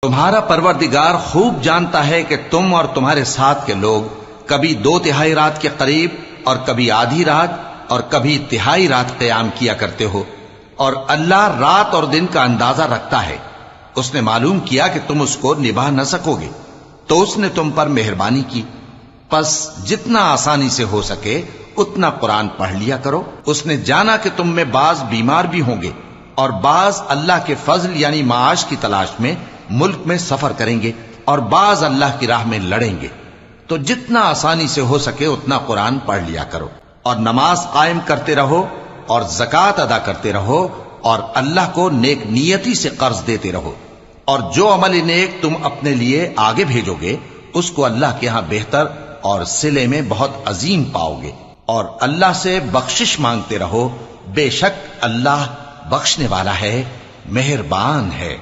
तुम्हारा परवरदिगार खूब जानता है कि तुम और तुम्हारे साथ के लोग कभी 2/3 रात के करीब और कभी आधी रात और कभी तिहाई रात क़याम किया करते हो, और अल्लाह रात और दिन का अंदाजा रखता है। उसने मालूम किया कि तुम उसको निभा न सकोगे, तो उसने तुम पर मेहरबानी की। बस जितना आसानी से हो सके उतना कुरान पढ़ लिया करो। उसने जाना कि तुम में बाज बीमार भी होंगे और बाज अल्लाह के फजल यानी माश की तलाश में मुल्क में सफर करेंगे और बाज अल्लाह की राह में लड़ेंगे। तो जितना आसानी से हो सके उतना कुरान पढ़ लिया करो और नमाज कायम करते रहो और ज़कात अदा करते रहो और अल्लाह को नेक नियति से कर्ज देते रहो। और जो अमल नेक तुम अपने लिए आगे भेजोगे उसको अल्लाह के यहां बेहतर और सिले में बहुत अजीम पाओगे। और अल्लाह से बख्शिश मांगते रहो, बेशक अल्लाह बख्शने वाला है, मेहरबान है।